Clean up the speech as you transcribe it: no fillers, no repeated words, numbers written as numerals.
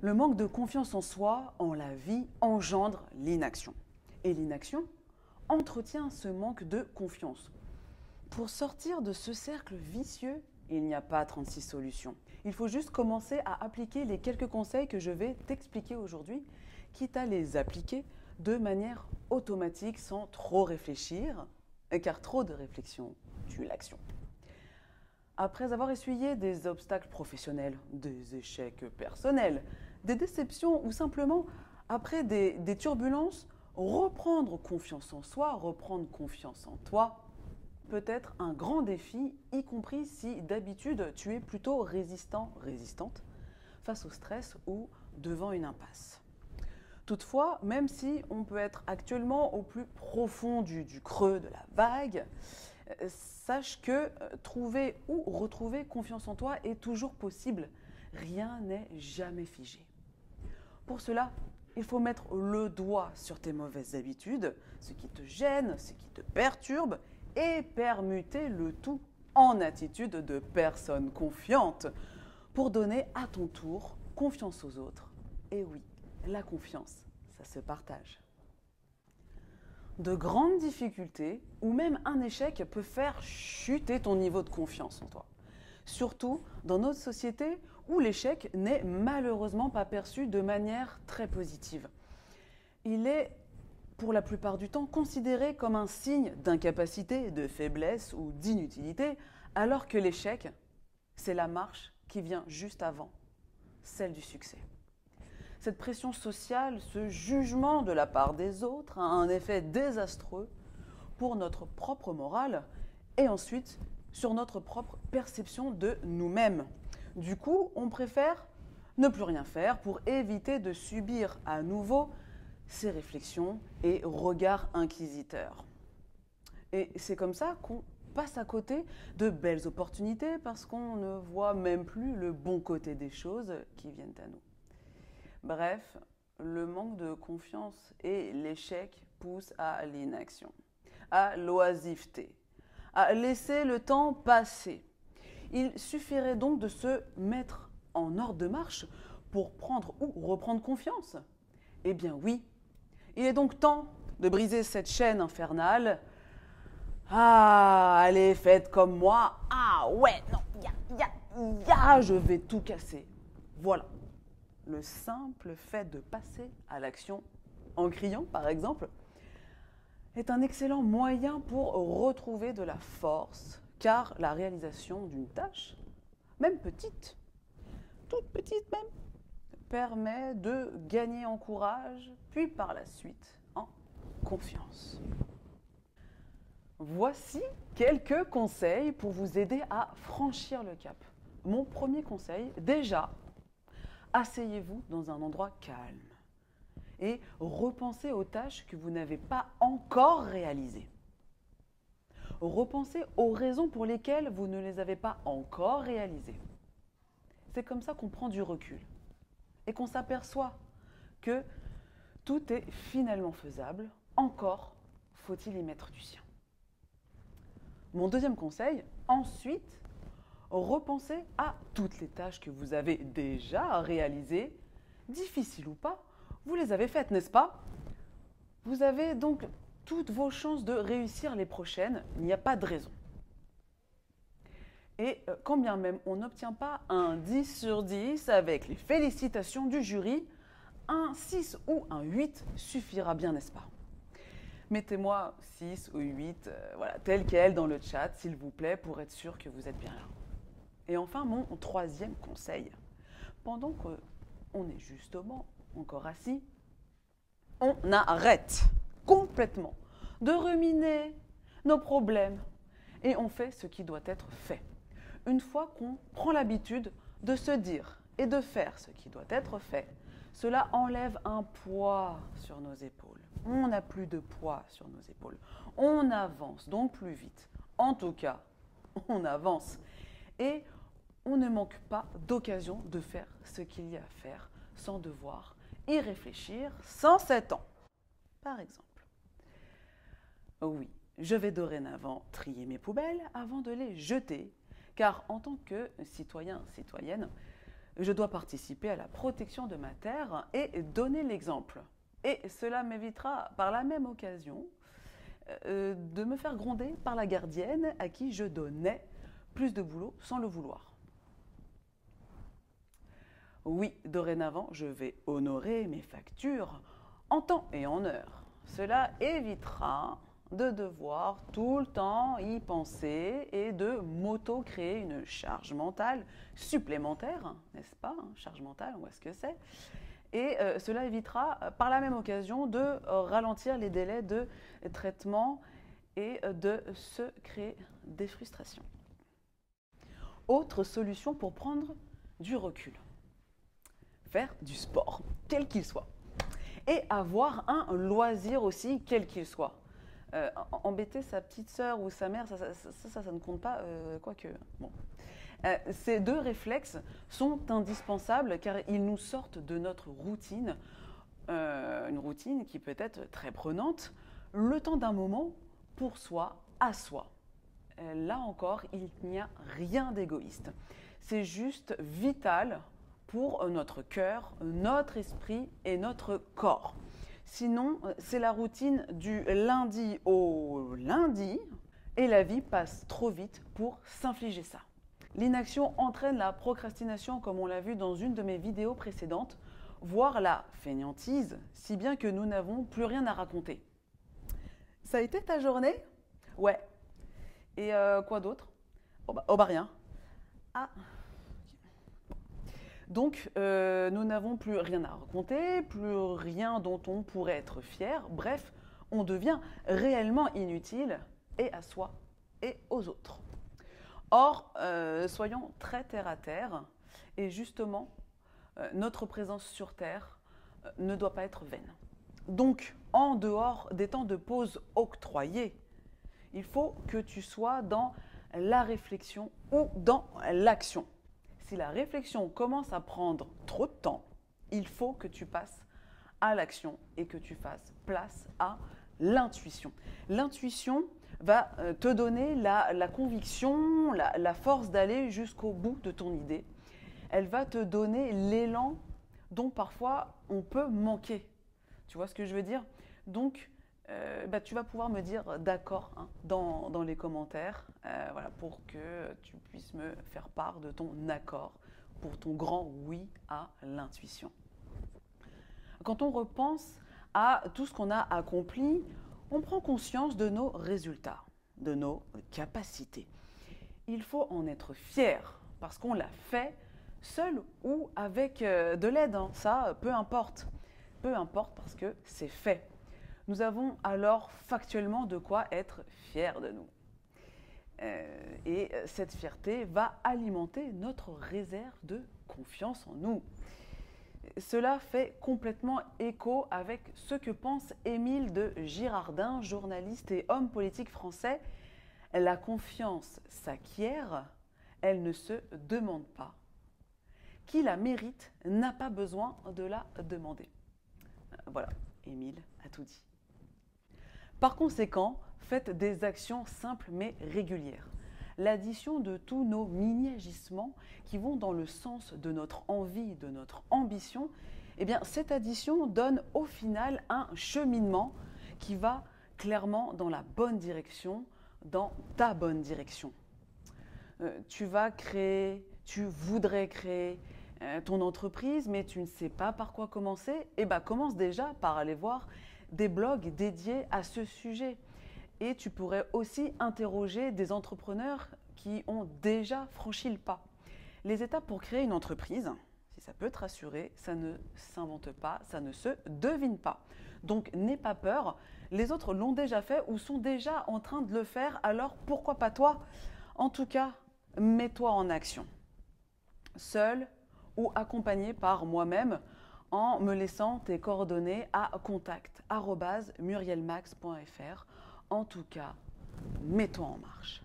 Le manque de confiance en soi, en la vie, engendre l'inaction. Et l'inaction entretient ce manque de confiance. Pour sortir de ce cercle vicieux, il n'y a pas 36 solutions. Il faut juste commencer à appliquer les quelques conseils que je vais t'expliquer aujourd'hui, quitte à les appliquer de manière automatique sans trop réfléchir, car trop de réflexion tue l'action. Après avoir essuyé des obstacles professionnels, des échecs personnels, des déceptions ou simplement après des turbulences, reprendre confiance en soi, reprendre confiance en toi, peut être un grand défi, y compris si d'habitude tu es plutôt résistant, résistante face au stress ou devant une impasse. Toutefois, même si on peut être actuellement au plus profond du creux de la vague, sache que trouver ou retrouver confiance en toi est toujours possible. Rien n'est jamais figé. Pour cela, il faut mettre le doigt sur tes mauvaises habitudes, ce qui te gêne, ce qui te perturbe, et permuter le tout en attitude de personne confiante pour donner à ton tour confiance aux autres. Et oui, la confiance, ça se partage. De grandes difficultés ou même un échec peut faire chuter ton niveau de confiance en toi. Surtout dans notre société où l'échec n'est malheureusement pas perçu de manière très positive. Il est pour la plupart du temps considéré comme un signe d'incapacité, de faiblesse ou d'inutilité, alors que l'échec, c'est la marche qui vient juste avant, celle du succès. Cette pression sociale, ce jugement de la part des autres a un effet désastreux pour notre propre morale et ensuite sur notre propre perception de nous-mêmes. Du coup, on préfère ne plus rien faire pour éviter de subir à nouveau ces réflexions et regards inquisiteurs. Et c'est comme ça qu'on passe à côté de belles opportunités parce qu'on ne voit même plus le bon côté des choses qui viennent à nous. Bref, le manque de confiance et l'échec poussent à l'inaction, à l'oisiveté, à laisser le temps passer. Il suffirait donc de se mettre en ordre de marche pour prendre ou reprendre confiance. Eh bien oui, il est donc temps de briser cette chaîne infernale. Ah, allez, faites comme moi. Ah ouais, non, je vais tout casser. Voilà. Le simple fait de passer à l'action en criant, par exemple, est un excellent moyen pour retrouver de la force, car la réalisation d'une tâche, même petite, toute petite même, permet de gagner en courage, puis par la suite en confiance. Voici quelques conseils pour vous aider à franchir le cap. Mon premier conseil, déjà, asseyez-vous dans un endroit calme et repensez aux tâches que vous n'avez pas encore réalisées. Repensez aux raisons pour lesquelles vous ne les avez pas encore réalisées. C'est comme ça qu'on prend du recul et qu'on s'aperçoit que tout est finalement faisable, encore faut-il y mettre du sien. Mon deuxième conseil, ensuite, repensez à toutes les tâches que vous avez déjà réalisées, difficiles ou pas, vous les avez faites, n'est-ce pas? Vous avez donc toutes vos chances de réussir les prochaines, il n'y a pas de raison. Et quand bien même on n'obtient pas un 10 sur 10 avec les félicitations du jury, un 6 ou un 8 suffira bien, n'est-ce pas? Mettez-moi 6 ou 8, voilà, tel quel dans le chat, s'il vous plaît, pour être sûr que vous êtes bien là. Et enfin, mon troisième conseil. Pendant qu'on est justement encore assis, on arrête complètement de ruminer nos problèmes et on fait ce qui doit être fait. Une fois qu'on prend l'habitude de se dire et de faire ce qui doit être fait, cela enlève un poids sur nos épaules. On n'a plus de poids sur nos épaules. On avance donc plus vite. En tout cas, on avance. Et on ne manque pas d'occasion de faire ce qu'il y a à faire sans devoir y réfléchir sans 7 ans. Par exemple, oui, je vais dorénavant trier mes poubelles avant de les jeter, car en tant que citoyen, citoyenne, Je dois participer à la protection de ma terre et donner l'exemple. Et cela m'évitera par la même occasion de me faire gronder par la gardienne à qui je donnais plus de boulot sans le vouloir. Oui, dorénavant, je vais honorer mes factures en temps et en heure. Cela évitera de devoir tout le temps y penser et de m'auto-créer une charge mentale supplémentaire, n'est-ce pas? Charge mentale, on voit ce que c'est. Et cela évitera par la même occasion de ralentir les délais de traitement et de se créer des frustrations. Autre solution pour prendre du recul. Faire du sport, quel qu'il soit. Et avoir un loisir aussi, quel qu'il soit. Embêter sa petite sœur ou sa mère, ça ne compte pas, quoique. Bon. Ces deux réflexes sont indispensables car ils nous sortent de notre routine, une routine qui peut être très prenante, le temps d'un moment pour soi, à soi. Là encore, il n'y a rien d'égoïste. C'est juste vital pour notre cœur, notre esprit et notre corps. Sinon, c'est la routine du lundi au lundi et la vie passe trop vite pour s'infliger ça. L'inaction entraîne la procrastination, comme on l'a vu dans une de mes vidéos précédentes, voire la fainéantise, si bien que nous n'avons plus rien à raconter. Ça a été ta journée? Ouais. Et quoi d'autre? Oh bah rien. Ah. Donc, nous n'avons plus rien à raconter, plus rien dont on pourrait être fier. Bref, on devient réellement inutile, et à soi et aux autres. Or, soyons très terre à terre, et justement, notre présence sur Terre ne doit pas être vaine. Donc, en dehors des temps de pause octroyés, il faut que tu sois dans la réflexion ou dans l'action. Si la réflexion commence à prendre trop de temps, il faut que tu passes à l'action et que tu fasses place à l'intuition. L'intuition va te donner la conviction, la force d'aller jusqu'au bout de ton idée. Elle va te donner l'élan dont parfois on peut manquer. Tu vois ce que je veux dire? Donc, tu vas pouvoir me dire d'accord dans les commentaires voilà, pour que tu puisses me faire part de ton accord pour ton grand oui à l'intuition. Quand on repense à tout ce qu'on a accompli, on prend conscience de nos résultats, de nos capacités. Il faut en être fier parce qu'on l'a fait seul ou avec de l'aide. Ça, peu importe. Peu importe parce que c'est fait. Nous avons alors factuellement de quoi être fiers de nous. Et cette fierté va alimenter notre réserve de confiance en nous. Cela fait complètement écho avec ce que pense Émile de Girardin, journaliste et homme politique français. La confiance s'acquiert, elle ne se demande pas. Qui la mérite n'a pas besoin de la demander. Voilà, Émile a tout dit. Par conséquent, faites des actions simples mais régulières. L'addition de tous nos mini-agissements qui vont dans le sens de notre envie, de notre ambition, eh bien, cette addition donne au final un cheminement qui va clairement dans la bonne direction, dans ta bonne direction. Tu vas créer, tu voudrais créer ton entreprise, mais tu ne sais pas par quoi commencer, eh bien, commence déjà par aller voir des blogs dédiés à ce sujet. Et tu pourrais aussi interroger des entrepreneurs qui ont déjà franchi le pas. Les étapes pour créer une entreprise, si ça peut te rassurer, ça ne s'invente pas, ça ne se devine pas. Donc n'aie pas peur, les autres l'ont déjà fait ou sont déjà en train de le faire, alors pourquoi pas toi? En tout cas, mets-toi en action. Seul ou accompagné par moi-même, en me laissant tes coordonnées à contact@murielmax.fr. En tout cas, mets-toi en marche.